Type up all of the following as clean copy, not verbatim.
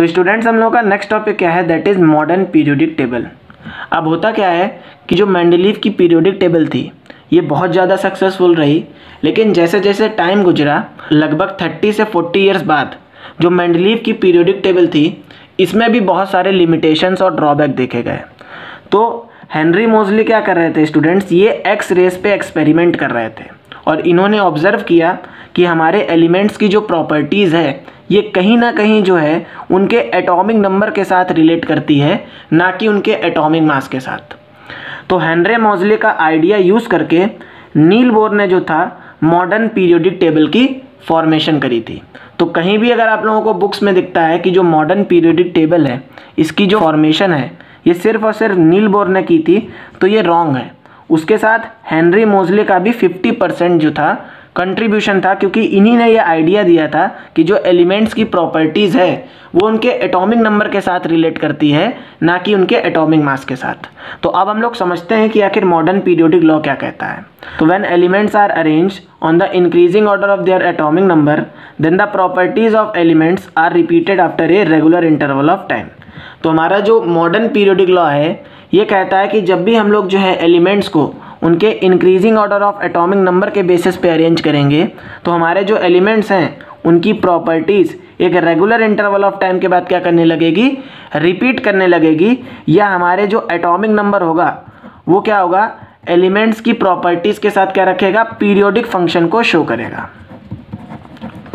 तो स्टूडेंट्स हम लोगों का नेक्स्ट टॉपिक क्या है, that is modern periodic table. अब होता क्या है कि जो मेंडलीव की पीरियोडिक टेबल थी ये बहुत ज़्यादा सक्सेसफुल रही, लेकिन जैसे जैसे टाइम गुजरा लगभग 30 से 40 ईयर्स बाद जो मेंडलीव की पीरियोडिक टेबल थी इसमें भी बहुत सारे लिमिटेशंस और ड्रॉबैक देखे गए। तो हेनरी मोज़ली क्या कर रहे थे स्टूडेंट्स, ये एक्स रेस पे एक्सपेरिमेंट कर रहे थे और इन्होंने ऑब्ज़र्व किया कि हमारे एलिमेंट्स की जो प्रॉपर्टीज़ है ये कहीं ना कहीं जो है उनके एटॉमिक नंबर के साथ रिलेट करती है, ना कि उनके एटॉमिक मास के साथ। तो हेनरी मोज़ली का आइडिया यूज़ करके नील बोर ने जो था मॉडर्न पीरियोडिक टेबल की फॉर्मेशन करी थी। तो कहीं भी अगर आप लोगों को बुक्स में दिखता है कि जो मॉडर्न पीरियोडिक टेबल है इसकी जो फॉर्मेशन है ये सिर्फ और सिर्फ नील बोर ने की थी, तो ये रॉन्ग है। उसके साथ हेनरी मोज़ली का भी 50% जो था कंट्रीब्यूशन था, क्योंकि इन्हीं ने ये आइडिया दिया था कि जो एलिमेंट्स की प्रॉपर्टीज़ है वो उनके एटॉमिक नंबर के साथ रिलेट करती है, ना कि उनके एटॉमिक मास के साथ। तो अब हम लोग समझते हैं कि आखिर मॉडर्न पीरियोडिक लॉ क्या कहता है। तो when elements are arranged on the increasing order of their atomic number then the properties of elements are repeated after a regular interval of time. तो हमारा जो मॉडर्न पीरियोडिक लॉ है ये कहता है कि जब भी हम लोग जो है एलिमेंट्स को उनके increasing order of atomic number के बेसिस पे अरेंज करेंगे तो हमारे जो एलिमेंट्स हैं उनकी प्रॉपर्टीज़ एक रेगुलर इंटरवल ऑफ टाइम के बाद क्या करने लगेगी, रिपीट करने लगेगी, या हमारे जो एटॉमिक नंबर होगा वो क्या होगा, एलिमेंट्स की प्रॉपर्टीज़ के साथ क्या रखेगा, पीरियोडिक फंक्शन को शो करेगा।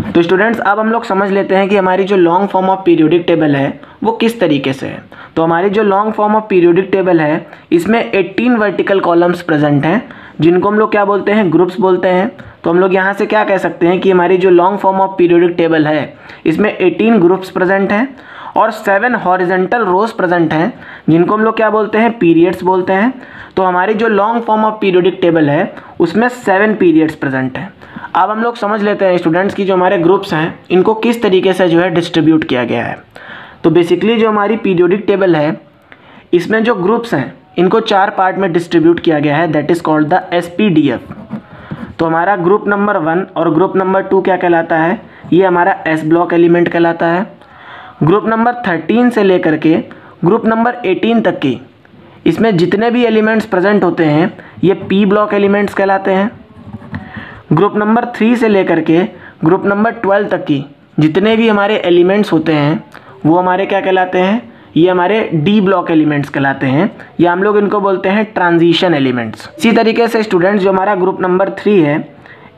तो स्टूडेंट्स अब हम लोग समझ लेते हैं कि हमारी जो long form of periodic table है वो किस तरीके से है। तो हमारी जो long form of periodic table है इसमें 18 वर्टिकल कॉलम्स प्रेजेंट हैं, जिनको हम लोग क्या बोलते हैं, ग्रुप्स बोलते हैं। तो हम लोग यहाँ से क्या कह सकते हैं कि हमारी जो long form of periodic table है इसमें 18 ग्रुप्स प्रेजेंट हैं और 7 हॉरिजेंटल रोज प्रेजेंट हैं, जिनको हम लोग क्या बोलते हैं, पीरियड्स बोलते हैं। तो हमारी जो long form of periodic table है उसमें 7 पीरियड्स प्रेजेंट हैं। अब हम लोग समझ लेते हैं स्टूडेंट्स की जो हमारे ग्रुप्स हैं इनको किस तरीके से जो है डिस्ट्रीब्यूट किया गया है। तो बेसिकली जो हमारी पीरियोडिक टेबल है इसमें जो ग्रुप्स हैं इनको 4 पार्ट में डिस्ट्रीब्यूट किया गया है, that is called the SPDF। तो हमारा ग्रुप नंबर 1 और ग्रुप नंबर 2 क्या कहलाता है, ये हमारा S ब्लॉक एलिमेंट कहलाता है। ग्रुप नंबर 13 से लेकर के ग्रुप नंबर 18 तक की इसमें जितने भी एलिमेंट्स प्रेजेंट होते हैं ये P ब्लॉक एलिमेंट्स कहलाते हैं। ग्रुप नंबर 3 से लेकर के ग्रुप नंबर 12 तक की जितने भी हमारे एलिमेंट्स होते हैं वो हमारे क्या कहलाते हैं, ये हमारे D ब्लॉक एलिमेंट्स कहलाते हैं, या हम लोग इनको बोलते हैं ट्रांजिशन एलिमेंट्स। इसी तरीके से स्टूडेंट्स जो हमारा ग्रुप नंबर 3 है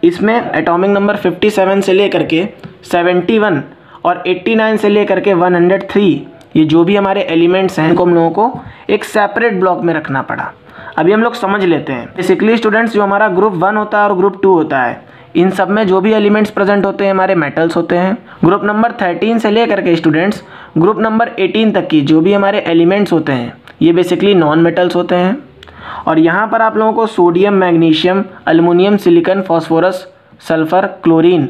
इसमें एटॉमिक नंबर 57 से लेकर के 71 और 89 से लेकर के 103 ये जो भी हमारे एलिमेंट्स हैं इनको हम लोगों को एक सेपरेट ब्लॉक में रखना पड़ा। अभी हम लोग समझ लेते हैं। बेसिकली स्टूडेंट्स जो हमारा ग्रुप 1 होता है और ग्रुप 2 होता है इन सब में जो भी एलिमेंट्स प्रेजेंट होते हैं हमारे मेटल्स होते हैं। ग्रुप नंबर 13 से लेकर के स्टूडेंट्स ग्रुप नंबर 18 तक की जो भी हमारे एलिमेंट्स होते हैं ये बेसिकली नॉन मेटल्स होते हैं। और यहाँ पर आप लोगों को sodium, magnesium, aluminium, silicon, phosphorus, sulphur, chlorine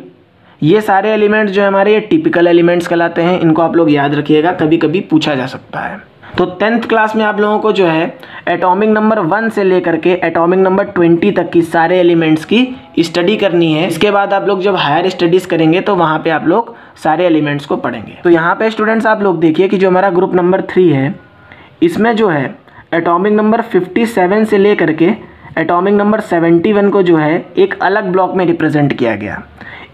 ये सारे एलिमेंट्स जो हमारे ये टिपिकल एलिमेंट्स कहलाते हैं। इनको आप लोग याद रखिएगा, कभी कभी पूछा जा सकता है। तो 10th क्लास में आप लोगों को जो है एटॉमिक नंबर 1 से लेकर के एटॉमिक नंबर 20 तक की सारे एलिमेंट्स की स्टडी करनी है। इसके बाद आप लोग जब हायर स्टडीज़ करेंगे तो वहाँ पे आप लोग सारे एलिमेंट्स को पढ़ेंगे। तो यहाँ पे स्टूडेंट्स आप लोग देखिए कि जो हमारा ग्रुप नंबर 3 है इसमें जो है एटॉमिक नंबर 57 से लेकर के एटॉमिक नंबर 71 को जो है एक अलग ब्लॉक में रिप्रेजेंट किया गया।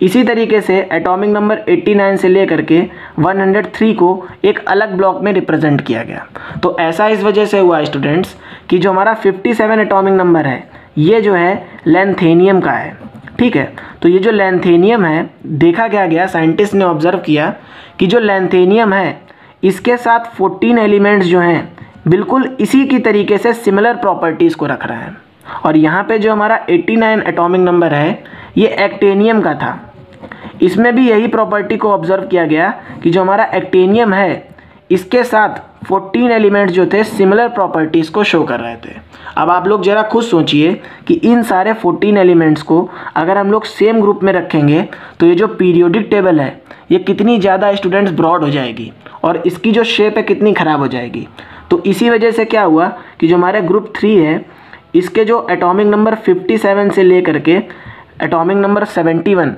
इसी तरीके से एटॉमिक नंबर 89 से लेकर के 103 को एक अलग ब्लॉक में रिप्रेजेंट किया गया। तो ऐसा इस वजह से हुआ स्टूडेंट्स कि जो हमारा 57 एटॉमिक नंबर है ये जो है लैंथेनियम का है, ठीक है। तो ये जो लैंथेनियम है देखा क्या गया, साइंटिस्ट ने ऑब्जर्व किया कि जो लैंथेनियम है इसके साथ 14 एलिमेंट्स जो हैं बिल्कुल इसी की तरीके से सिमिलर प्रॉपर्टीज़ को रख रहे हैं। और यहाँ पे जो हमारा 89 एटॉमिक नंबर है ये एक्टेनियम का था। इसमें भी यही प्रॉपर्टी को ऑब्जर्व किया गया कि जो हमारा एक्टेनियम है इसके साथ 14 एलिमेंट्स जो थे सिमिलर प्रॉपर्टीज़ को शो कर रहे थे। अब आप लोग ज़रा खुद सोचिए कि इन सारे 14 एलिमेंट्स को अगर हम लोग सेम ग्रुप में रखेंगे तो ये जो पीरियोडिक टेबल है ये कितनी ज़्यादा स्टूडेंट्स ब्रॉड हो जाएगी और इसकी जो शेप है कितनी ख़राब हो जाएगी। तो इसी वजह से क्या हुआ कि जो हमारे ग्रुप 3 है इसके जो एटॉमिक नंबर 57 से लेकर के एटॉमिक नंबर 71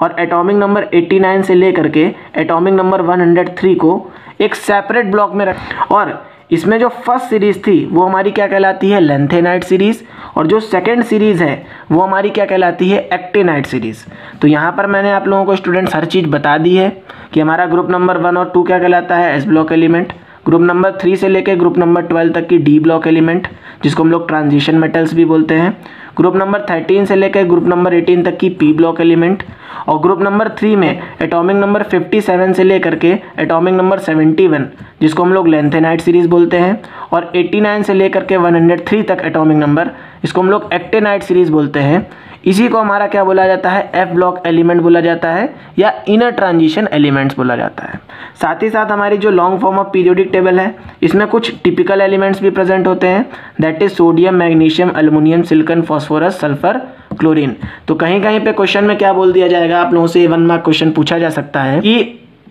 और एटॉमिक नंबर 89 से लेकर के एटॉमिक नंबर 103 को एक सेपरेट ब्लॉक में रख, और इसमें जो फर्स्ट सीरीज़ थी वो हमारी क्या कहलाती है, लेंथेनाइड सीरीज़, और जो सेकंड सीरीज़ है वो हमारी क्या कहलाती है, एक्टिनाइड सीरीज़। तो यहाँ पर मैंने आप लोगों को स्टूडेंट्स हर चीज़ बता दी है कि हमारा ग्रुप नंबर 1 और 2 क्या कहलाता है, S block element, group number 3 से लेकर ग्रुप नंबर 12 तक की डी ब्लॉक एलिमेंट जिसको हम लोग ट्रांजिशन मेटल्स भी बोलते हैं, ग्रुप नंबर 13 से लेकर ग्रुप नंबर 18 तक की पी ब्लॉक एलिमेंट, और ग्रुप नंबर 3 में एटॉमिक नंबर 57 से लेकर के एटॉमिक नंबर 71 जिसको हम लोग लेंथेनाइड सीरीज़ बोलते हैं, और 89 से लेकर के 103 तक एटॉमिक नंबर इसको हम लोग एक्टिनाइड सीरीज़ बोलते हैं। इसी को हमारा क्या बोला जाता है, एफ ब्लॉक एलिमेंट बोला जाता है या इनर ट्रांजिशन एलिमेंट्स बोला जाता है। साथ ही साथ हमारी जो long form of periodic table है इसमें कुछ टिपिकल एलिमेंट्स भी प्रेजेंट होते हैं, that is sodium, magnesium, aluminium, silicon, phosphorus, sulphur, chlorine. तो कहीं कहीं पे क्वेश्चन में क्या बोल दिया जाएगा, आप लोगों से 1 मार्क क्वेश्चन पूछा जा सकता है कि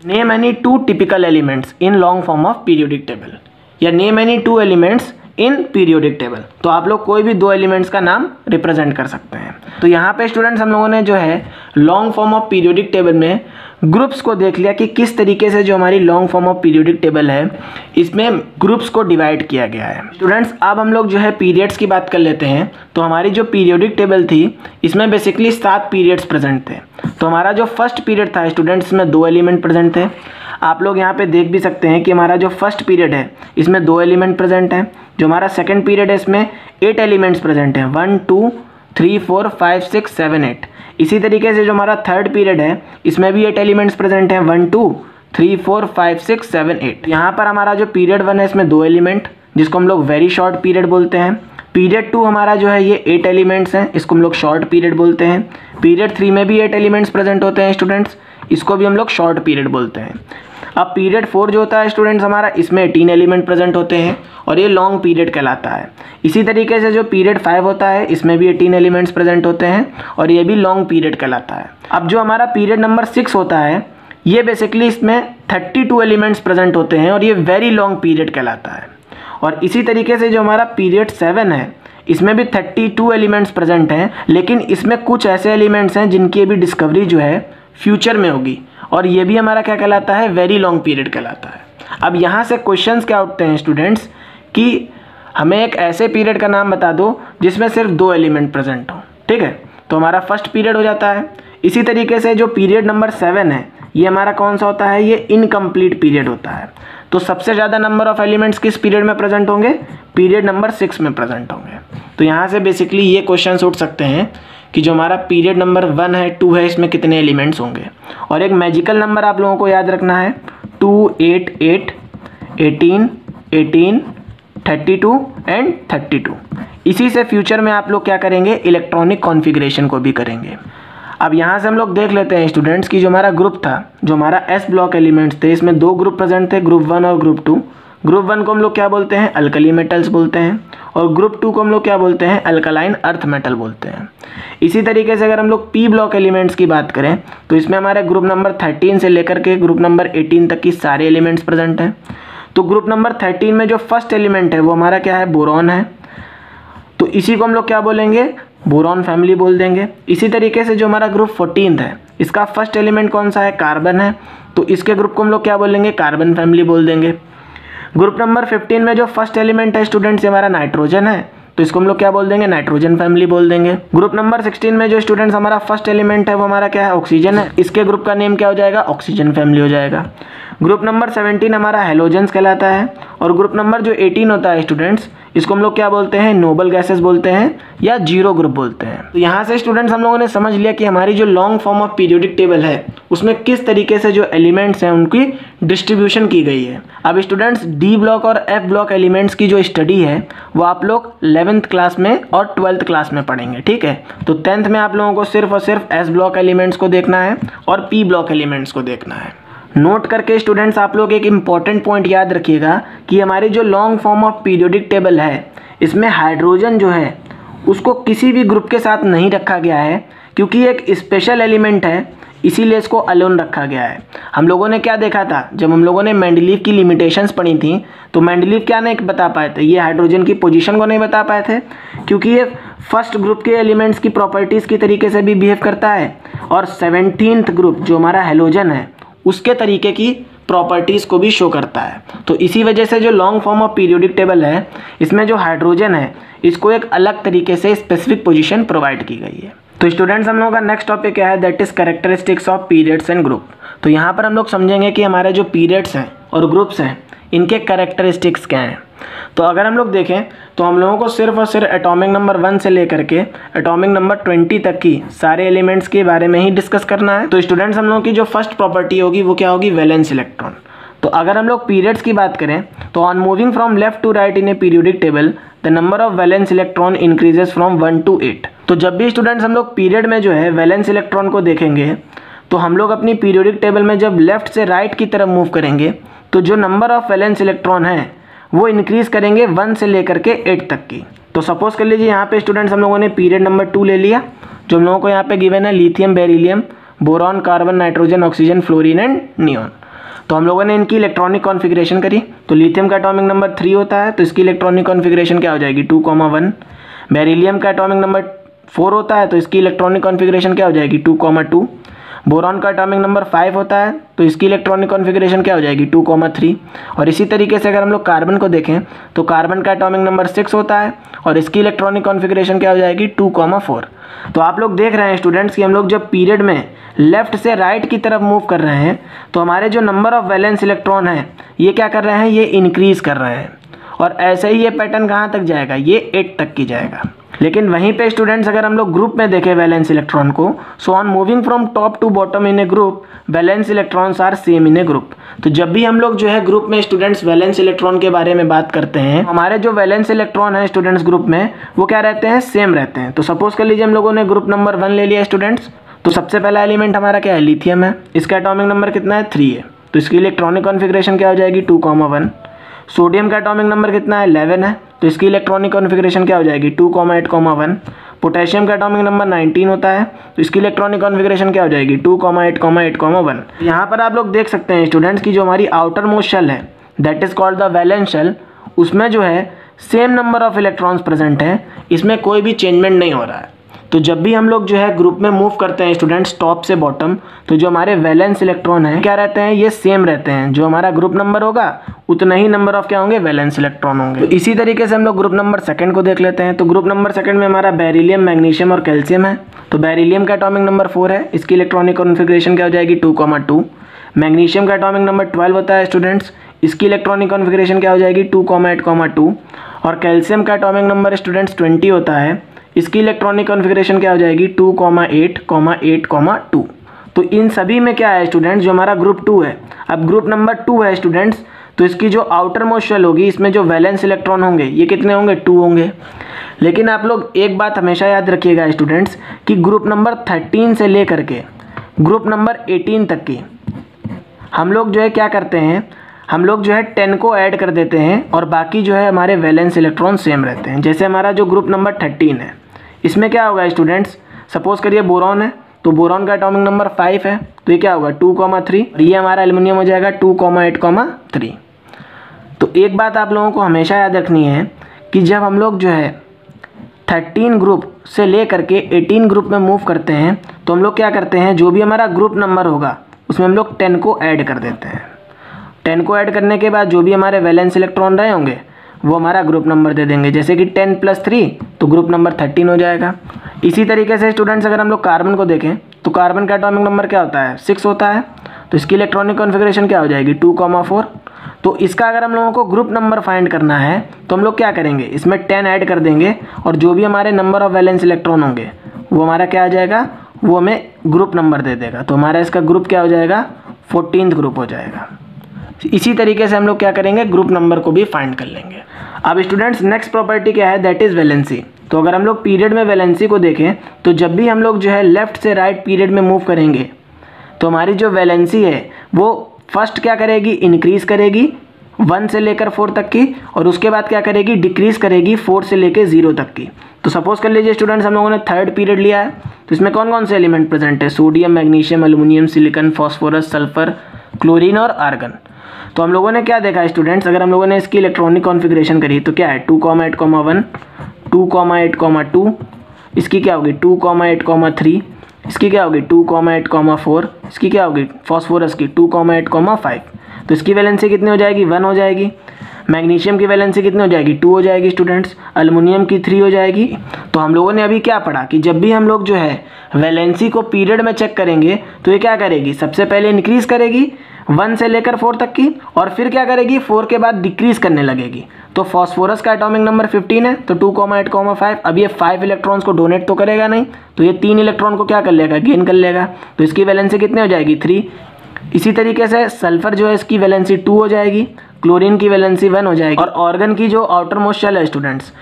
name any 2 typical elements in long form of periodic table, या name any 2 elements in periodic table. तो आप लोग कोई भी 2 एलिमेंट्स का नाम रिप्रेजेंट कर सकते हैं। तो यहाँ पे स्टूडेंट्स हम लोगों ने जो है long form of periodic table में ग्रुप्स को देख लिया कि किस तरीके से जो हमारी long form of periodic table है इसमें ग्रुप्स को डिवाइड किया गया है। स्टूडेंट्स अब हम लोग जो है पीरियड्स की बात कर लेते हैं। तो हमारी जो पीरियोडिक टेबल थी इसमें बेसिकली 7 पीरियड्स प्रेजेंट थे। तो हमारा जो फर्स्ट पीरियड था स्टूडेंट्स इसमें 2 एलिमेंट प्रेजेंट थे। आप लोग यहाँ पे देख भी सकते हैं कि हमारा जो फर्स्ट पीरियड है इसमें 2 एलिमेंट प्रेजेंट हैं। जो हमारा सेकंड पीरियड है इसमें 8 एलिमेंट्स प्रेजेंट हैं, 1 2 3 4 5 6 7 8। इसी तरीके से जो हमारा थर्ड पीरियड है इसमें भी 8 एलिमेंट्स प्रेजेंट हैं, 1 2 3 4 5 6 7 8। यहाँ पर हमारा जो पीरियड 1 है इसमें 2 एलिमेंट जिसको हम लोग वेरी शॉर्ट पीरियड बोलते हैं। पीरियड 2 हमारा जो है ये 8 एलिमेंट्स हैं, इसको हम लोग शॉर्ट पीरियड बोलते हैं। पीरियड 3 में भी 8 एलिमेंट्स प्रेजेंट होते हैं स्टूडेंट्स, इसको भी हम लोग शॉर्ट पीरियड बोलते हैं। अब पीरियड 4 जो होता है स्टूडेंट्स हमारा इसमें 18 एलिमेंट प्रेजेंट होते हैं और ये लॉन्ग पीरियड कहलाता है। इसी तरीके से जो पीरियड 5 होता है इसमें भी 18 एलिमेंट्स प्रेजेंट होते हैं और ये भी लॉन्ग पीरियड कहलाता है। अब जो हमारा पीरियड नंबर 6 होता है ये बेसिकली इसमें 32 एलिमेंट्स प्रेजेंट होते हैं और ये वेरी लॉन्ग पीरियड कहलाता है। और इसी तरीके से जो हमारा पीरियड 7 है इसमें भी 32 एलिमेंट्स प्रेजेंट हैं, लेकिन इसमें कुछ ऐसे एलिमेंट्स हैं जिनकी अभी डिस्कवरी जो है फ्यूचर में होगी और ये भी हमारा क्या कहलाता है, वेरी लॉन्ग पीरियड कहलाता है। अब यहाँ से क्वेश्चंस क्या उठते हैं स्टूडेंट्स कि हमें एक ऐसे पीरियड का नाम बता दो जिसमें सिर्फ 2 एलिमेंट प्रेजेंट हो, ठीक है, तो हमारा फर्स्ट पीरियड हो जाता है। इसी तरीके से जो पीरियड नंबर 7 है ये हमारा कौन सा होता है, ये इनकम्प्लीट पीरियड होता है। तो सबसे ज़्यादा नंबर ऑफ एलिमेंट्स किस पीरियड में प्रेजेंट होंगे, पीरियड नंबर 6 में प्रेजेंट होंगे। तो यहाँ से बेसिकली ये क्वेश्चन उठ सकते हैं कि जो हमारा पीरियड नंबर 1 है 2 है इसमें कितने एलिमेंट्स होंगे। और एक मैजिकल नंबर आप लोगों को याद रखना है 2 8 8 18 18 32 एंड 32। इसी से फ्यूचर में आप लोग क्या करेंगे, इलेक्ट्रॉनिक कॉन्फ़िगरेशन को भी करेंगे। अब यहाँ से हम लोग देख लेते हैं स्टूडेंट्स कि जो हमारा ग्रुप था, जो हमारा एस ब्लॉक एलिमेंट्स थे, इसमें 2 ग्रुप प्रेजेंट थे, ग्रुप 1 और ग्रुप 2। ग्रुप 1 को हम लोग क्या बोलते हैं, अल्कली मेटल्स बोलते हैं, और ग्रुप 2 को हम लोग क्या बोलते हैं, अल्कलाइन अर्थ मेटल बोलते हैं। इसी तरीके से अगर हम लोग पी ब्लॉक एलिमेंट्स की बात करें तो इसमें हमारे ग्रुप नंबर 13 से लेकर के ग्रुप नंबर 18 तक की सारे एलिमेंट्स प्रेजेंट हैं। तो ग्रुप नंबर 13 में जो फर्स्ट एलिमेंट है वो हमारा क्या है, बोरॉन है, तो इसी को हम लोग क्या बोलेंगे, बोरॉन फैमिली बोल देंगे। इसी तरीके से जो हमारा ग्रुप 14 है इसका फर्स्ट एलिमेंट कौन सा है, कार्बन है, तो इसके ग्रुप को हम लोग क्या बोलेंगे, कार्बन फैमिली बोल देंगे। ग्रुप नंबर 15 में जो फर्स्ट एलिमेंट है स्टूडेंट्स हमारा नाइट्रोजन है, तो इसको हम लोग क्या बोल देंगे, नाइट्रोजन फैमिली बोल देंगे। ग्रुप नंबर 16 में जो स्टूडेंट्स हमारा फर्स्ट एलिमेंट है वो हमारा क्या है, ऑक्सीजन है, इसके ग्रुप का नेम क्या हो जाएगा, ऑक्सीजन फैमिली हो जाएगा। ग्रुप नंबर 17 हमारा हेलोजेंस कहलाता है, और ग्रुप नंबर जो 18 होता है स्टूडेंट्स इसको हम लोग क्या बोलते हैं, नोबल गैसेस बोलते हैं या जीरो ग्रुप बोलते हैं। तो यहाँ से स्टूडेंट्स हम लोगों ने समझ लिया कि हमारी जो long form of periodic table है उसमें किस तरीके से जो एलिमेंट्स हैं उनकी डिस्ट्रीब्यूशन की गई है। अब स्टूडेंट्स डी ब्लॉक और एफ ब्लॉक एलिमेंट्स की जो स्टडी है वो आप लोग 11th क्लास में और 12th क्लास में पढ़ेंगे, ठीक है। तो 10th में आप लोगों को सिर्फ और सिर्फ एस ब्लॉक एलिमेंट्स को देखना है और पी ब्लॉक एलिमेंट्स को देखना है। नोट करके स्टूडेंट्स आप लोग एक इम्पॉर्टेंट पॉइंट याद रखिएगा कि हमारी जो long form of periodic table है इसमें हाइड्रोजन जो है उसको किसी भी ग्रुप के साथ नहीं रखा गया है, क्योंकि एक स्पेशल एलिमेंट है इसीलिए इसको अलोन रखा गया है। हम लोगों ने क्या देखा था, जब हम लोगों ने मेंडलीव की लिमिटेशंस पढ़ी थी तो मेंडलीव क्या नहीं बता पाए थे, ये हाइड्रोजन की पोजीशन को नहीं बता पाए थे, क्योंकि ये फर्स्ट ग्रुप के एलिमेंट्स की प्रॉपर्टीज़ की तरीके से भी बिहेव करता है और 17th ग्रुप जो हमारा हेलोजन है उसके तरीके की प्रॉपर्टीज़ को भी शो करता है। तो इसी वजह से जो long form of periodic table है, इसमें जो हाइड्रोजन है इसको एक अलग तरीके से स्पेसिफिक पोजीशन प्रोवाइड की गई है। तो स्टूडेंट्स, हम लोगों का नेक्स्ट टॉपिक क्या है, that is characteristics of periods and group. तो यहाँ पर हम लोग समझेंगे कि हमारे जो पीरियड्स हैं और ग्रुप्स हैं इनके कैरेक्टरिस्टिक्स क्या हैं। तो अगर हम लोग देखें तो हम लोगों को सिर्फ और सिर्फ एटॉमिक नंबर 1 से लेकर के एटॉमिक नंबर 20 तक की सारे एलिमेंट्स के बारे में ही डिस्कस करना है। तो स्टूडेंट्स, हम लोगों की जो फर्स्ट प्रॉपर्टी होगी वो क्या होगी, वैलेंस इलेक्ट्रॉन। तो अगर हम लोग पीरियड्स की बात करें तो on moving from left to right in a periodic table the number of valence electron increases from 1 to 8। तो जब भी स्टूडेंट्स हम लोग पीरियड में जो है वैलेंस इलेक्ट्रॉन को देखेंगे तो हम लोग अपनी पीरियोडिक टेबल में जब लेफ्ट से राइट की तरफ मूव करेंगे तो जो नंबर ऑफ वैलेंस इलेक्ट्रॉन है वो इंक्रीज करेंगे 1 से लेकर के 8 तक की। तो सपोज कर लीजिए यहाँ पे स्टूडेंट्स हम लोगों ने पीरियड नंबर 2 ले लिया, जो हम लोगों को यहाँ पे गिवन है lithium, beryllium, boron, carbon, nitrogen, oxygen, fluorine and neon. तो हम लोगों ने इनकी इलेक्ट्रॉनिक कॉन्फ़िगरेशन करी। तो लिथियम का एटॉमिक नंबर 3 होता है तो इसकी इलेक्ट्रॉनिक कॉन्फ़िगरेशन क्या हो जाएगी, 2,1। बेरिलियम का एटॉमिक नंबर 4 होता है तो इसकी इलेक्ट्रॉनिक कॉन्फ़िगरेशन क्या हो जाएगी, 2,2। बोरॉन का एटॉमिक नंबर 5 होता है तो इसकी इलेक्ट्रॉनिक कॉन्फ़िगरेशन क्या हो जाएगी, 2,3। और इसी तरीके से अगर हम लोग कार्बन को देखें तो कार्बन का एटॉमिक नंबर 6 होता है और इसकी इलेक्ट्रॉनिक कॉन्फ़िगरेशन क्या हो जाएगी, 2,4। तो आप लोग देख रहे हैं स्टूडेंट्स कि हम लोग जब पीरियड में लेफ्ट से राइट की तरफ मूव कर रहे हैं तो हमारे जो नंबर ऑफ वैलेंस इलेक्ट्रॉन है ये क्या कर रहे हैं, ये इंक्रीज़ कर रहे हैं। और ऐसे ही ये पैटर्न कहाँ तक जाएगा, ये 8 तक की जाएगा। लेकिन वहीं पे स्टूडेंट्स अगर हम लोग ग्रुप में देखें वैलेंस इलेक्ट्रॉन को, so on moving from top to bottom in a group valence electrons are same in a group. तो जब भी हम लोग जो है ग्रुप में स्टूडेंट्स वैलेंस इलेक्ट्रॉन के बारे में बात करते हैं, हमारे जो वैलेंस इलेक्ट्रॉन है स्टूडेंट्स ग्रुप में वो क्या रहते हैं, सेम रहते हैं। तो सपोज कर लीजिए हम लोगों ने ग्रुप नंबर 1 ले लिया स्टूडेंट्स। तो सबसे पहला एलिमेंट हमारा क्या है, लिथियम है। इसका एटॉमिक नंबर कितना है, 3 है। तो इसकी इलेक्ट्रॉनिक कॉन्फ़िगरेशन क्या हो जाएगी, 2,1। सोडियम का एटॉमिक नंबर कितना है, 11 है। तो इसकी इलेक्ट्रॉनिक कॉन्फ़िगरेशन क्या हो जाएगी, 2,8,1। पोटेशियम का एटॉमिक नंबर 19 होता है तो इसकी इलेक्ट्रॉनिक कॉन्फ़िगरेशन क्या हो जाएगी, 2,8,8,1। यहाँ पर आप लोग देख सकते हैं स्टूडेंट्स की जो हमारी आउटर मोस्ट शेल है that is called the valence shell, उसमें जो है same number of electrons present हैं, इसमें कोई भी चेंजमेंट नहीं हो रहा है। तो जब भी हम लोग जो है ग्रुप में मूव करते हैं स्टूडेंट्स टॉप से बॉटम, तो जो हमारे वैलेंस इलेक्ट्रॉन हैं क्या रहते हैं, ये सेम रहते हैं। जो हमारा ग्रुप नंबर होगा उतना ही नंबर ऑफ क्या होंगे, वैलेंस इलेक्ट्रॉन होंगे। तो इसी तरीके से हम लोग ग्रुप नंबर 2 को देख लेते हैं। तो ग्रुप नंबर 2 में हमारा बेरिलियम, मैग्नीशियम और कैल्शियम है। तो बेरिलियम का एटॉमिक नंबर 4 है, इसकी इलेक्ट्रॉनिक कॉन्फ़िगरेशन क्या हो जाएगी, 2,2। मैग्नीशियम का एटॉमिक नंबर 12 होता है स्टूडेंट्स, इसकी इलेक्ट्रॉनिक कॉन्फ़िगरेशन क्या हो जाएगी, 2,8,2। और कैल्शियम का एटॉमिक नंबर स्टूडेंट्स 20 होता है, इसकी इलेक्ट्रॉनिक कॉन्फ़िगरेशन क्या हो जाएगी, 2,8,8,2। तो इन सभी में क्या है स्टूडेंट्स, जो हमारा ग्रुप 2 है, अब ग्रुप नंबर 2 है स्टूडेंट्स, तो इसकी जो आउटर मोस्ट शेल होगी इसमें जो वैलेंस इलेक्ट्रॉन होंगे ये कितने होंगे, 2 होंगे। लेकिन आप लोग एक बात हमेशा याद रखिएगा स्टूडेंट्स कि ग्रुप नंबर 13 से लेकर के ग्रुप नंबर 18 तक की हम लोग जो है क्या करते हैं, हम लोग जो है 10 को ऐड कर देते हैं और बाकी जो है हमारे वैलेंस इलेक्ट्रॉन सेम रहते हैं। जैसे हमारा जो ग्रुप नंबर 13 है इसमें क्या होगा स्टूडेंट्स, सपोज करिए बोरॉन है तो बोरॉन का एटॉमिक नंबर 5 है तो ये क्या होगा, 2,3। और ये हमारा एल्युमिनियम हो जाएगा 2,8,3। तो एक बात आप लोगों को हमेशा याद रखनी है कि जब हम लोग जो है 13 ग्रुप से ले करके 18 ग्रुप में मूव करते हैं तो हम लोग क्या करते हैं, जो भी हमारा ग्रुप नंबर होगा उसमें हम लोग 10 को ऐड कर देते हैं। 10 को ऐड करने के बाद जो भी हमारे वैलेंस इलेक्ट्रॉन रहे होंगे वो हमारा ग्रुप नंबर दे देंगे। जैसे कि 10 + 3 तो ग्रुप नंबर 13 हो जाएगा। इसी तरीके से स्टूडेंट्स अगर हम लोग कार्बन को देखें तो कार्बन का एटॉमिक नंबर क्या होता है, 6 होता है। तो इसकी इलेक्ट्रॉनिक कॉन्फ़िगरेशन क्या हो जाएगी, 2,4। तो इसका अगर हम लोगों को ग्रुप नंबर फाइंड करना है तो हम लोग क्या करेंगे, इसमें 10 ऐड कर देंगे और जो भी हमारे नंबर ऑफ वैलेंस इलेक्ट्रॉन होंगे वो हमारा क्या आ जाएगा, वो हमें ग्रुप नंबर दे देगा। तो हमारा इसका ग्रुप क्या हो जाएगा, 14th ग्रुप हो जाएगा। इसी तरीके से हम लोग क्या करेंगे, ग्रुप नंबर को भी फाइंड कर लेंगे। अब स्टूडेंट्स नेक्स्ट प्रॉपर्टी क्या है, दैट इज़ वैलेंसी। तो अगर हम लोग पीरियड में वैलेंसी को देखें तो जब भी हम लोग जो है लेफ़्ट से राइट पीरियड में मूव करेंगे तो हमारी जो वैलेंसी है वो फर्स्ट क्या करेगी, इंक्रीज़ करेगी 1 से लेकर 4 तक की, और उसके बाद क्या करेगी, डिक्रीज़ करेगी 4 से लेकर 0 तक की। तो सपोज़ कर लीजिए स्टूडेंट्स हम लोगों ने 3rd पीरियड लिया है तो इसमें कौन कौन से एलिमेंट प्रेजेंट है, sodium, magnesium, aluminium, silicon, phosphorus, sulphur, chlorine और आर्गन। तो हम लोगों ने क्या देखा स्टूडेंट्स, अगर हम लोगों ने इसकी इलेक्ट्रॉनिक कॉन्फ़िगरेशन करी तो क्या है, 2,8,1, 2,8,2, इसकी क्या होगी 2,8,3, इसकी क्या होगी 2,8,4, इसकी क्या होगी फॉस्फोरस की 2,8,5। तो इसकी वैलेंसी कितनी हो जाएगी, 1 हो जाएगी। मैग्नीशियम की वैलेंसी कितनी हो जाएगी, 2 हो जाएगी स्टूडेंट्स। एल्युमिनियम की 3 हो जाएगी। तो हम लोगों ने अभी क्या पढ़ा कि जब भी हम लोग जो है वैलेंसी को पीरियड में चेक करेंगे तो ये क्या करेगी, सबसे पहले इंक्रीज करेगी 1 से लेकर 4 तक की, और फिर क्या करेगी 4 के बाद डिक्रीज करने लगेगी। तो फॉस्फोरस का एटॉमिक नंबर 15 है, तो 2,8,5। अब ये 5 इलेक्ट्रॉन्स को डोनेट तो करेगा नहीं, तो ये 3 इलेक्ट्रॉन को क्या कर लेगा, गेन कर लेगा। तो इसकी वैलेंसी कितनी हो जाएगी, 3। इसी तरीके से सल्फर जो है इसकी वैलेंसी 2 हो जाएगी, क्लोरीन की वैलेंसी 1 हो जाएगी। और ऑर्गन की जो आउटर मोस्ट शेल है स्टूडेंट्स,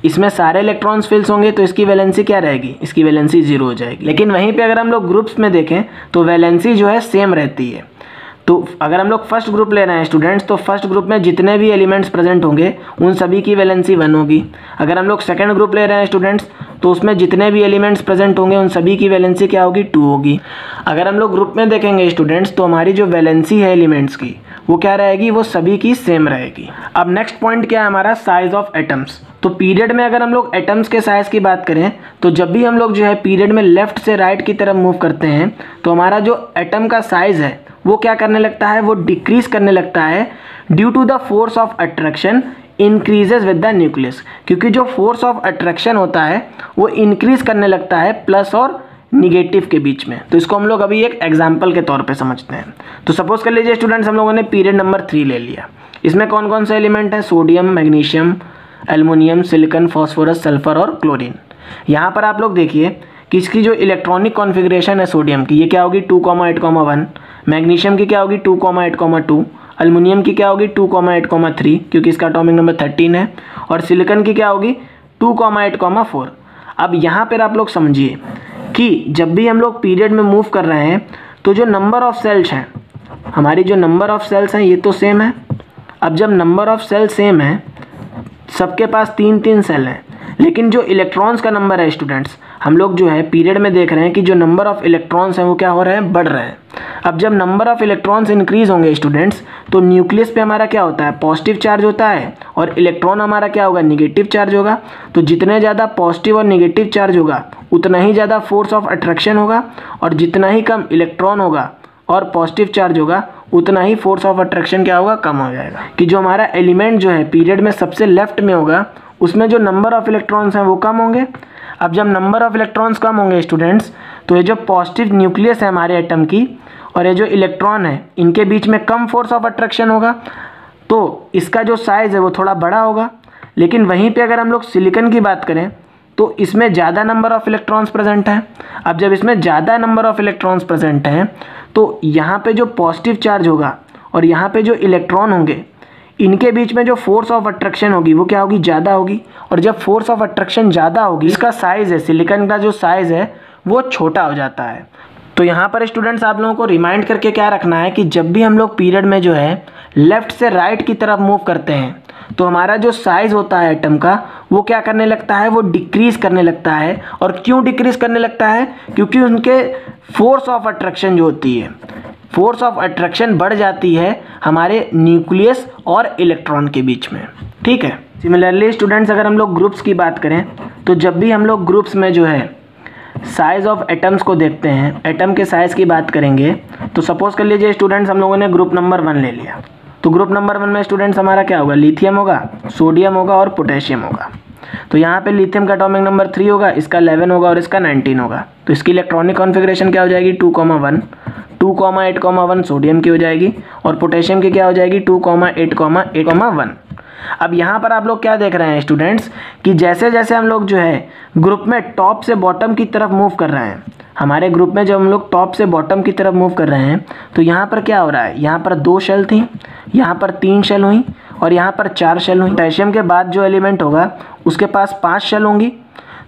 इसमें सारे इलेक्ट्रॉन्स फिल्स होंगे, तो इसकी वैलेंसी क्या रहेगी, इसकी वैलेंसी 0 हो जाएगी। लेकिन वहीं पे अगर हम लोग ग्रुप्स में देखें तो वैलेंसी जो है सेम रहती है। तो अगर हम लोग फर्स्ट ग्रुप ले रहे हैं स्टूडेंट्स, तो फर्स्ट ग्रुप में जितने भी एलिमेंट्स प्रेजेंट होंगे उन सभी की वैलेंसी 1 होगी। अगर हम लोग सेकंड ग्रुप ले रहे हैं स्टूडेंट्स, तो उसमें जितने भी एलिमेंट्स प्रेजेंट होंगे उन सभी की वैलेंसी क्या होगी, 2 होगी। अगर हम लोग ग्रुप में देखेंगे स्टूडेंट्स, तो हमारी जो वैलेंसी है एलिमेंट्स की वो क्या रहेगी, वो सभी की सेम रहेगी। अब नेक्स्ट पॉइंट क्या है हमारा, साइज ऑफ एटम्स। तो पीरियड में अगर हम लोग एटम्स के साइज की बात करें, तो जब भी हम लोग जो है पीरियड में लेफ्ट से राइट की तरफ मूव करते हैं तो हमारा जो एटम का साइज है वो क्या करने लगता है, वो डिक्रीज करने लगता है due to the force of attraction increases with the nucleus. क्योंकि जो फोर्स ऑफ अट्रैक्शन होता है वो इंक्रीज करने लगता है प्लस और निगेटिव के बीच में। तो इसको हम लोग अभी एक एग्जाम्पल के तौर पे समझते हैं। तो सपोज कर लीजिए स्टूडेंट्स, हम लोगों ने पीरियड नंबर 3 ले लिया। इसमें कौन कौन से एलिमेंट है, sodium, magnesium, aluminium, silicon, phosphorus, sulphur और क्लोरीन। यहाँ पर आप लोग देखिए कि इसकी जो इलेक्ट्रॉनिक कॉन्फ़िगरेशन है सोडियम की, ये क्या होगी 2,8,1। मैग्नीशियम की क्या होगी 2,8,2। एल्युमिनियम की क्या होगी 2,8,3 क्योंकि इसका एटॉमिक नंबर 13 है। और सिलिकॉन की क्या होगी 2,8,4। अब यहाँ पर आप लोग समझिए कि जब भी हम लोग पीरियड में मूव कर रहे हैं तो जो नंबर ऑफ सेल्स हैं, हमारी जो नंबर ऑफ सेल्स हैं ये तो सेम है। अब जब नंबर ऑफ सेल सेम है, सबके पास 3-3 सेल हैं, लेकिन जो इलेक्ट्रॉन्स का नंबर है स्टूडेंट्स, हम लोग जो है पीरियड में देख रहे हैं कि जो नंबर ऑफ इलेक्ट्रॉन्स हैं वो क्या हो रहे हैं, बढ़ रहे हैं। अब जब नंबर ऑफ इलेक्ट्रॉन्स इंक्रीज होंगे स्टूडेंट्स, तो न्यूक्लियस पे हमारा क्या होता है, पॉजिटिव चार्ज होता है, और इलेक्ट्रॉन हमारा क्या होगा, निगेटिव चार्ज होगा। तो जितने ज़्यादा पॉजिटिव और निगेटिव चार्ज होगा उतना ही ज़्यादा फोर्स ऑफ अट्रैक्शन होगा, और जितना ही कम इलेक्ट्रॉन होगा और पॉजिटिव चार्ज होगा उतना ही फोर्स ऑफ अट्रैक्शन क्या होगा, कम हो जाएगा। कि जो हमारा एलिमेंट जो है पीरियड में सबसे लेफ्ट में होगा उसमें जो नंबर ऑफ इलेक्ट्रॉन्स हैं वो कम होंगे। अब जब नंबर ऑफ इलेक्ट्रॉन्स कम होंगे स्टूडेंट्स, तो ये जो पॉजिटिव न्यूक्लियस है हमारे एटम की और ये जो इलेक्ट्रॉन है इनके बीच में कम फोर्स ऑफ अट्रैक्शन होगा, तो इसका जो साइज़ है वो थोड़ा बड़ा होगा। लेकिन वहीं पे अगर हम लोग सिलिकॉन की बात करें तो इसमें ज़्यादा नंबर ऑफ इलेक्ट्रॉन्स प्रेजेंट हैं। अब जब इसमें ज़्यादा नंबर ऑफ इलेक्ट्रॉन्स प्रेजेंट हैं तो यहाँ पे जो पॉजिटिव चार्ज होगा और यहाँ पे जो इलेक्ट्रॉन होंगे इनके बीच में जो फोर्स ऑफ अट्रैक्शन होगी वो क्या होगी, ज़्यादा होगी। और जब फोर्स ऑफ अट्रैक्शन ज़्यादा होगी, इसका साइज़ है, सिलिकॉन का जो साइज़ है वो छोटा हो जाता है। तो यहाँ पर स्टूडेंट्स आप लोगों को रिमाइंड करके क्या रखना है कि जब भी हम लोग पीरियड में जो है लेफ़्ट से राइट की तरफ मूव करते हैं तो हमारा जो साइज़ होता है एटम का वो क्या करने लगता है, वो डिक्रीज़ करने लगता है। और क्यों डिक्रीज़ करने लगता है, क्योंकि उनके फोर्स ऑफ अट्रैक्शन जो होती है, फोर्स ऑफ अट्रैक्शन बढ़ जाती है हमारे न्यूक्लियस और इलेक्ट्रॉन के बीच में। ठीक है। सिमिलरली स्टूडेंट्स अगर हम लोग ग्रुप्स की बात करें तो जब भी हम लोग ग्रुप्स में जो है साइज़ ऑफ एटम्स को देखते हैं, एटम के साइज़ की बात करेंगे, तो सपोज़ कर लीजिए स्टूडेंट्स हम लोगों ने ग्रुप नंबर 1 ले लिया। तो ग्रुप नंबर 1 में स्टूडेंट्स हमारा क्या होगा, लिथियम होगा, सोडियम होगा और पोटेशियम होगा। तो यहाँ पे लिथियम का एटॉमिक नंबर 3 होगा, इसका 11 होगा और इसका 19 होगा। तो इसकी इलेक्ट्रॉनिक कॉन्फ़िगरेशन क्या हो जाएगी 2,1, 2,8,1 सोडियम की हो जाएगी और पोटेशियम की क्या हो जाएगी 2,8,1। अब यहाँ पर आप लोग क्या देख रहे हैं स्टूडेंट्स कि जैसे जैसे हम लोग जो है ग्रुप में टॉप से बॉटम की तरफ मूव कर रहे हैं, हमारे ग्रुप में जब हम लोग टॉप से बॉटम की तरफ मूव कर रहे हैं तो यहाँ पर क्या हो रहा है, यहाँ पर 2 शेल थी, यहाँ पर 3 शेल हुई और यहाँ पर 4 शेल हुई। पोटेशियम के बाद जो एलिमेंट होगा उसके पास 5 शेल होंगी।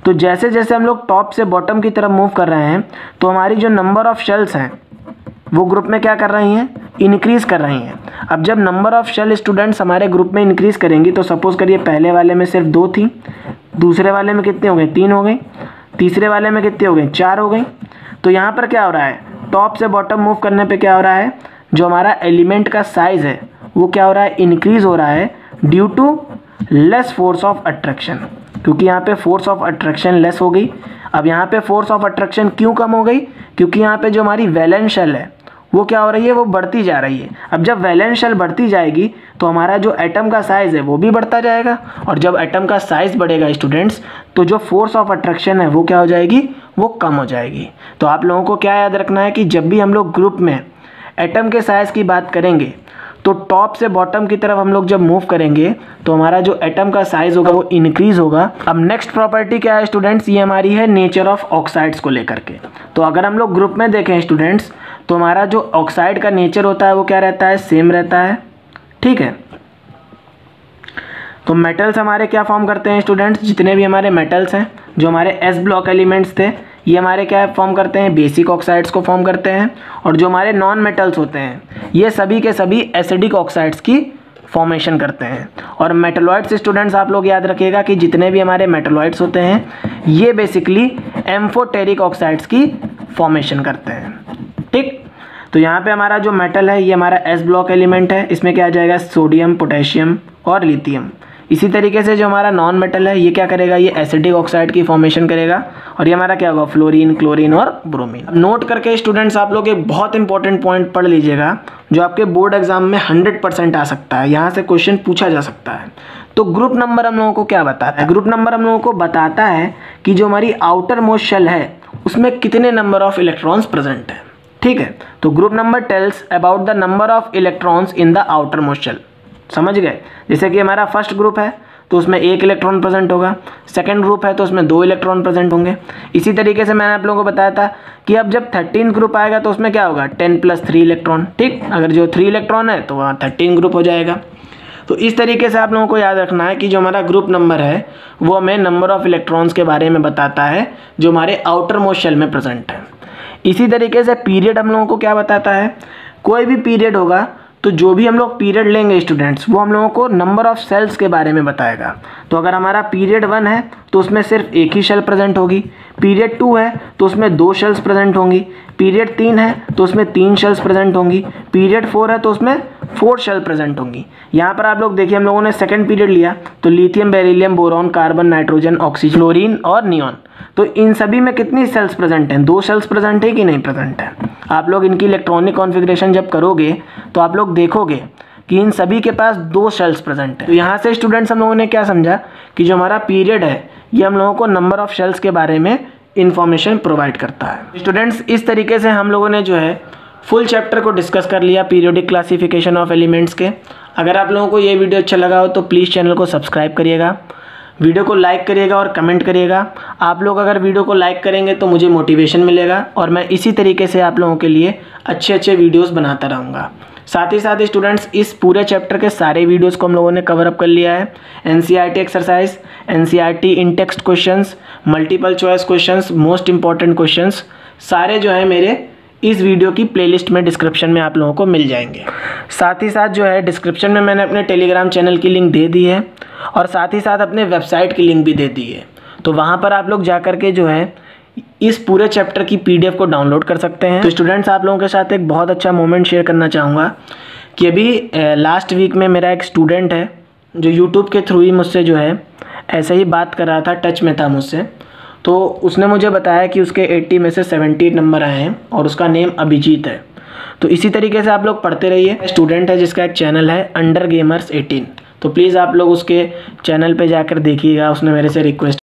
तो जैसे जैसे हम लोग टॉप से बॉटम की तरफ मूव कर रहे हैं तो हमारी जो नंबर ऑफ शेल्स हैं वो ग्रुप में क्या कर रही हैं, इंक्रीज़ कर रही हैं। अब जब नंबर ऑफ शेल स्टूडेंट्स हमारे ग्रुप में इंक्रीज़ करेंगी तो सपोज़ करिए पहले वाले में सिर्फ 2 थी, दूसरे वाले में कितने हो गए 3 हो गई, तीसरे वाले में कितने हो गए 4 हो गई। तो यहाँ पर क्या हो रहा है, टॉप से बॉटम मूव करने पे क्या हो रहा है, जो हमारा एलिमेंट का साइज़ है वो क्या हो रहा है, इंक्रीज़ हो रहा है due to less force of attraction, क्योंकि यहाँ पे फोर्स ऑफ अट्रैक्शन लेस हो गई। अब यहाँ पे फोर्स ऑफ अट्रैक्शन क्यों कम हो गई, क्योंकि यहाँ पे जो हमारी वैलेंस शेल है वो क्या हो रही है, वो बढ़ती जा रही है। अब जब वैलेंस शेल बढ़ती जाएगी तो हमारा जो एटम का साइज़ है वो भी बढ़ता जाएगा, और जब एटम का साइज़ बढ़ेगा स्टूडेंट्स, तो जो फोर्स ऑफ अट्रैक्शन है वो क्या हो जाएगी, वो कम हो जाएगी। तो आप लोगों को क्या याद रखना है कि जब भी हम लोग ग्रुप में एटम के साइज़ की बात करेंगे तो टॉप से बॉटम की तरफ हम लोग जब मूव करेंगे तो हमारा जो एटम का साइज़ होगा वो इंक्रीज़ होगा। अब नेक्स्ट प्रॉपर्टी क्या है स्टूडेंट्स, ये हमारी है नेचर ऑफ ऑक्साइड्स को लेकर के। तो अगर हम लोग ग्रुप में देखें स्टूडेंट्स, तो हमारा जो ऑक्साइड का नेचर होता है वो क्या रहता है, सेम रहता है, ठीक है। तो मेटल्स हमारे क्या फॉर्म करते हैं स्टूडेंट्स, जितने भी हमारे मेटल्स हैं, जो हमारे एस ब्लॉक एलिमेंट्स थे, ये हमारे क्या फॉर्म करते हैं, बेसिक ऑक्साइड्स को फॉर्म करते हैं। और जो हमारे नॉन मेटल्स होते हैं ये सभी के सभी एसिडिक ऑक्साइड्स की फॉर्मेशन करते हैं। और मेटलॉइड्स स्टूडेंट्स आप लोग याद रखिएगा कि जितने भी हमारे मेटलॉइड्स होते हैं ये बेसिकली एम्फोटेरिक ऑक्साइड्स की फॉर्मेशन करते हैं, ठीक। तो यहाँ पे हमारा जो मेटल है ये हमारा एस ब्लॉक एलिमेंट है, इसमें क्या आ जाएगा, सोडियम, पोटेशियम और लिथियम। इसी तरीके से जो हमारा नॉन मेटल है ये क्या करेगा, ये एसिडिक ऑक्साइड की फॉर्मेशन करेगा, और ये हमारा क्या होगा, फ्लोरीन, क्लोरीन और ब्रोमीन। नोट करके स्टूडेंट्स आप लोग एक बहुत इंपॉर्टेंट पॉइंट पढ़ लीजिएगा जो आपके बोर्ड एग्जाम में 100% आ सकता है, यहाँ से क्वेश्चन पूछा जा सकता है। तो ग्रुप नंबर हम लोगों को क्या बताता है, ग्रुप नंबर हम लोगों को बताता है कि जो हमारी आउटर मोस्ट शेल है उसमें कितने नंबर ऑफ इलेक्ट्रॉन्स प्रेजेंट है, ठीक है। तो group number tells about the number of electrons in the outermost shell, समझ गए। जैसे कि हमारा फर्स्ट ग्रुप है तो उसमें 1 इलेक्ट्रॉन प्रेजेंट होगा, सेकंड ग्रुप है तो उसमें 2 इलेक्ट्रॉन प्रेजेंट होंगे। इसी तरीके से मैंने आप लोगों को बताया था कि अब जब 13 ग्रुप आएगा तो उसमें क्या होगा, 10 + 3 इलेक्ट्रॉन, ठीक। अगर जो 3 इलेक्ट्रॉन है तो वहाँ 13 ग्रुप हो जाएगा। तो इस तरीके से आप लोगों को याद रखना है कि जो हमारा ग्रुप नंबर है वो हमें नंबर ऑफ इलेक्ट्रॉन्स के बारे में बताता है जो हमारे आउटर मोस्ट शेल में प्रेजेंट है। इसी तरीके से पीरियड हम लोगों को क्या बताता है, कोई भी पीरियड होगा तो जो भी हम लोग पीरियड लेंगे स्टूडेंट्स वो हम लोगों को नंबर ऑफ सेल्स के बारे में बताएगा। तो अगर हमारा पीरियड 1 है तो उसमें सिर्फ एक ही शेल प्रेजेंट होगी, पीरियड 2 है तो उसमें 2 शेल्स प्रेजेंट होंगी, पीरियड 3 है तो उसमें 3 शेल्स प्रेजेंट होंगी, पीरियड 4 है तो उसमें 4 शेल प्रेजेंट होंगी। यहाँ पर आप लोग देखिए हम लोगों ने सेकंड पीरियड लिया तो lithium, beryllium, boron, carbon, nitrogen, oxygen, chlorine और नियॉन। तो इन सभी में कितनी सेल्स प्रेजेंट हैं, 2 शेल्स प्रेजेंट है कि नहीं प्रेजेंट है। आप लोग इनकी इलेक्ट्रॉनिक कॉन्फ़िगरेशन जब करोगे तो आप लोग देखोगे कि इन सभी के पास 2 शेल्स प्रेजेंट है। तो यहाँ से स्टूडेंट्स हम लोगों ने क्या समझा कि जो हमारा पीरियड है ये हम लोगों को नंबर ऑफ शेल्स के बारे में इंफॉर्मेशन प्रोवाइड करता है। स्टूडेंट्स इस तरीके से हम लोगों ने जो है फुल चैप्टर को डिस्कस कर लिया पीरियोडिक क्लासिफिकेशन ऑफ एलिमेंट्स के। अगर आप लोगों को ये वीडियो अच्छा लगा हो तो प्लीज़ चैनल को सब्सक्राइब करिएगा, वीडियो को लाइक करिएगा और कमेंट करिएगा। आप लोग अगर वीडियो को लाइक करेंगे तो मुझे मोटिवेशन मिलेगा और मैं इसी तरीके से आप लोगों के लिए अच्छे वीडियोस बनाता रहूँगा। साथ ही साथ स्टूडेंट्स इस पूरे चैप्टर के सारे वीडियोस को हम लोगों ने कवर अप कर लिया है। NCERT exercise, NCERT in text questions, multiple choice questions, most important questions सारे जो है मेरे इस वीडियो की प्लेलिस्ट में डिस्क्रिप्शन में आप लोगों को मिल जाएंगे। साथ ही साथ जो है डिस्क्रिप्शन में मैंने अपने टेलीग्राम चैनल की लिंक दे दी है और साथ ही साथ अपने वेबसाइट की लिंक भी दे दी है। तो वहाँ पर आप लोग जा कर के जो है इस पूरे चैप्टर की PDF को डाउनलोड कर सकते हैं। तो स्टूडेंट्स आप लोगों के साथ एक बहुत अच्छा मोमेंट शेयर करना चाहूँगा कि अभी लास्ट वीक में मेरा एक स्टूडेंट है जो यूट्यूब के थ्रू ही मुझसे जो है ऐसे ही बात कर रहा था, टच में था मुझसे। तो उसने मुझे बताया कि उसके 80 में से 70 नंबर आए हैं और उसका नेम अभिजीत है। तो इसी तरीके से आप लोग पढ़ते रहिए। स्टूडेंट है जिसका एक चैनल है अंडर गेमर्स 18, तो प्लीज़ आप लोग उसके चैनल पे जाकर देखिएगा, उसने मेरे से रिक्वेस्ट